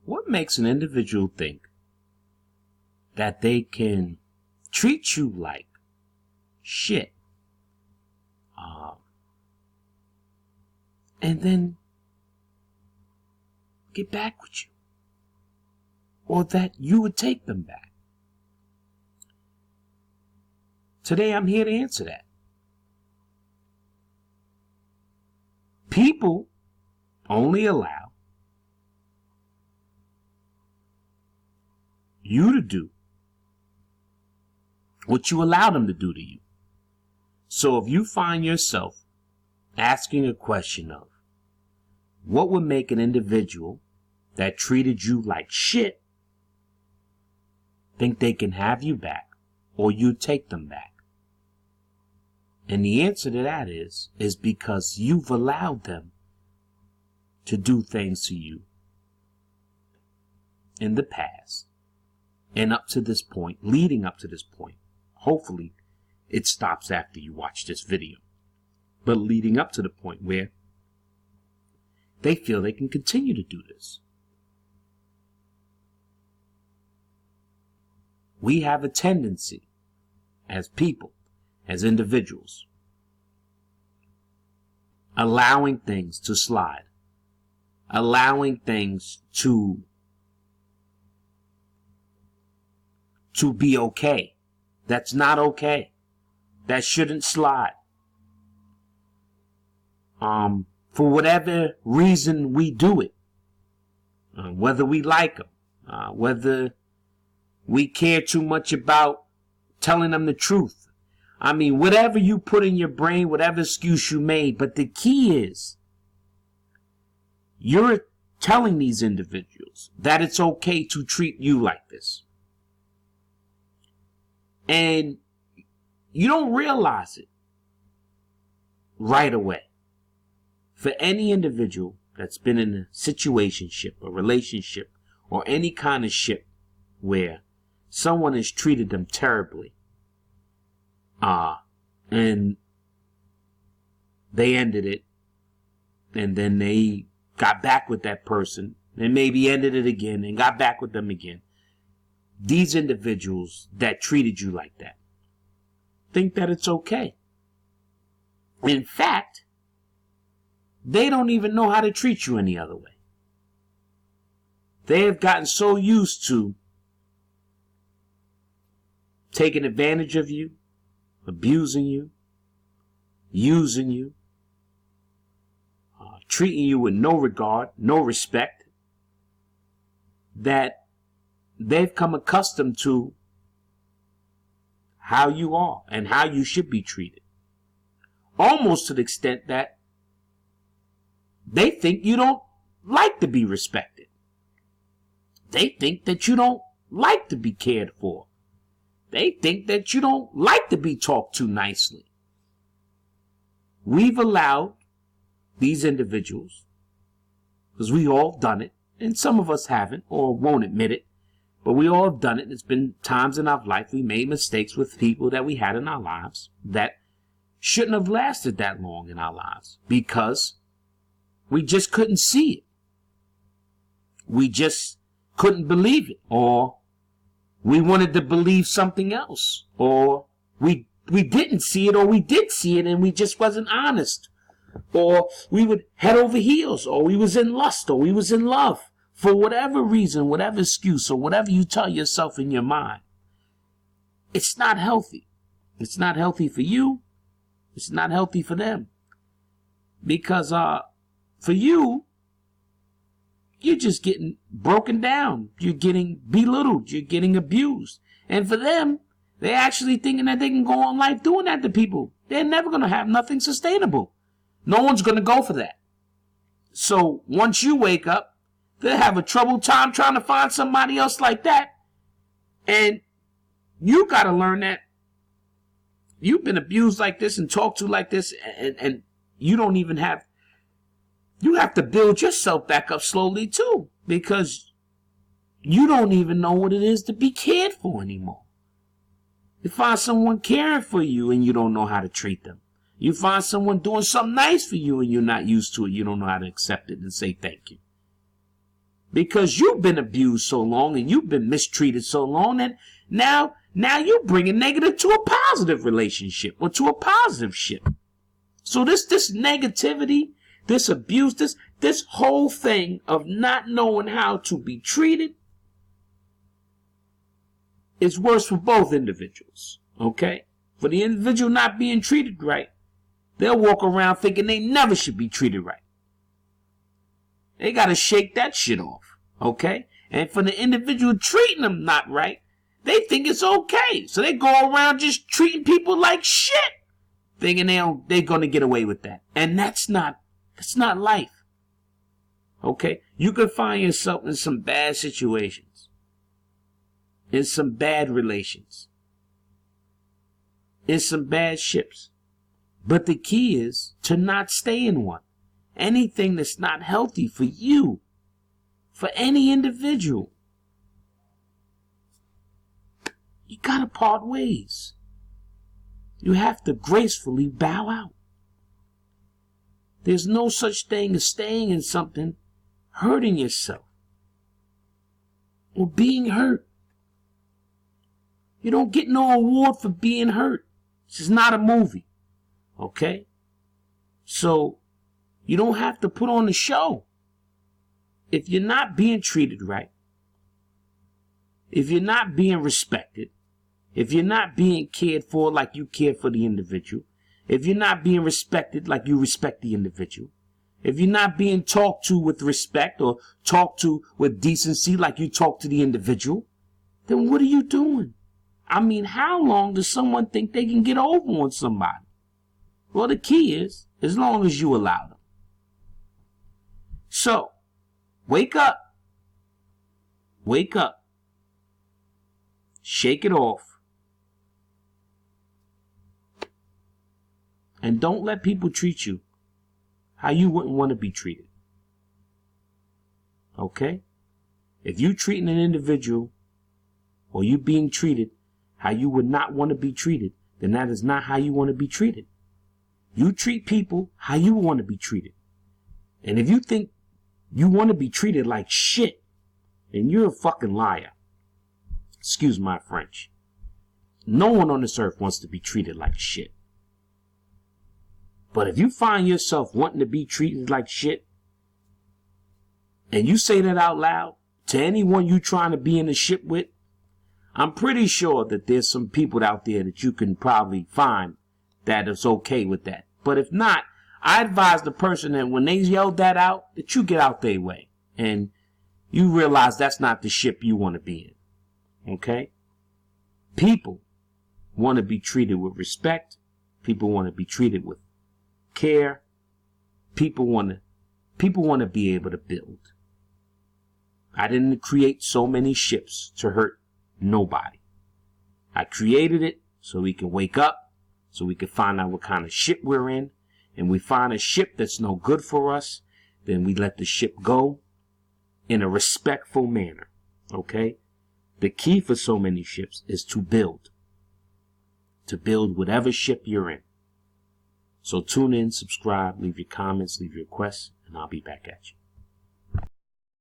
What makes an individual think that they can treat you like shit, and then get back with you, or that you would take them back? Today I'm here to answer that. People only allow you to do what you allow them to do to you. So if you find yourself asking a question of what would make an individual that treated you like shit think they can have you back, or you take them back, and the answer to that is because you've allowed them to do things to you in the past, and up to this point, leading up to this point. Hopefully it stops after you watch this video, but leading up to the point where they feel they can continue to do this. We have a tendency as people, as individuals, allowing things to slide, allowing things to be okay. That's not okay. That shouldn't slide. For whatever reason we do it, whether we like them, whether we care too much about telling them the truth. I mean, whatever you put in your brain, whatever excuse you made, but the key is you're telling these individuals that it's okay to treat you like this. And you don't realize it right away. For any individual that's been in a situationship, a relationship, or any kind of ship where someone has treated them terribly, and they ended it, and then they got back with that person, and maybe ended it again and got back with them again. These individuals that treated you like that think that it's okay. In fact, they don't even know how to treat you any other way. They have gotten so used to taking advantage of you, abusing you, using you, treating you with no regard, no respect, that they've come accustomed to how you are and how you should be treated. Almost to the extent that they think you don't like to be respected. They think that you don't like to be cared for. They think that you don't like to be talked to nicely. We've allowed these individuals, because we all have done it, and some of us haven't or won't admit it, but we all have done it. There's been times in our life we made mistakes with people that we had in our lives that shouldn't have lasted that long in our lives because we just couldn't see it. We just couldn't believe it, or we wanted to believe something else, or we didn't see it, or we did see it and we just wasn't honest, or we would head over heels, or we was in lust, or we was in love. For whatever reason, whatever excuse, or whatever you tell yourself in your mind, it's not healthy. It's not healthy for you. It's not healthy for them. Because for you, you're just getting broken down. You're getting belittled. You're getting abused. And for them, they're actually thinking that they can go on life doing that to people. They're never going to have nothing sustainable. No one's going to go for that. So once you wake up, they'll have a troubled time trying to find somebody else like that. And you got to learn that you've been abused like this and talked to like this, and you don't even have, you have to build yourself back up slowly too, because you don't even know what it is to be cared for anymore. You find someone caring for you and you don't know how to treat them. You find someone doing something nice for you and you're not used to it. You don't know how to accept it and say thank you. because you've been abused so long and you've been mistreated so long that now you bring a negative to a positive relationship or to a positive ship. So this negativity, this abuse, this whole thing of not knowing how to be treated is worse for both individuals. Okay? For the individual not being treated right, they'll walk around thinking they never should be treated right. They got to shake that shit off. Okay? And for the individual treating them not right, they think it's okay. So they go around just treating people like shit, thinking they're going to get away with that. And that's not life. Okay? You can find yourself in some bad situations, in some bad relations, in some bad ships. But the key is to not stay in one. Anything that's not healthy for you, for any individual, you gotta part ways. You have to gracefully bow out. There's no such thing as staying in something, hurting yourself, or being hurt. You don't get no award for being hurt. This is not a movie. Okay? So, you don't have to put on the show. If you're not being treated right, if you're not being respected, if you're not being cared for like you care for the individual, if you're not being respected like you respect the individual, if you're not being talked to with respect or talked to with decency like you talk to the individual, then what are you doing? I mean, how long does someone think they can get over on somebody? Well, the key is, as long as you allow them. So, wake up. Wake up. Shake it off. And don't let people treat you how you wouldn't want to be treated. Okay? If you treating an individual or you being treated how you would not want to be treated, then that is not how you want to be treated. You treat people how you want to be treated. And if you think you want to be treated like shit, then you're a fucking liar. Excuse my French. No one on this earth wants to be treated like shit. But if you find yourself wanting to be treated like shit, and you say that out loud to anyone you trying to be in a ship with, I'm pretty sure that there's some people out there that you can probably find that is okay with that. But if not, I advise the person that when they yell that out, that you get out their way. And you realize that's not the ship you want to be in. Okay? People want to be treated with respect. People want to be treated with care. People want to be able to build. I didn't create so many ships to hurt nobody. I created it so we can wake up, so we can find out what kind of ship we're in, and we find a ship that's no good for us, then we let the ship go in a respectful manner. Okay? The key for so many ships is to build. To build whatever ship you're in. So tune in, subscribe, leave your comments, leave your requests, and I'll be back at you.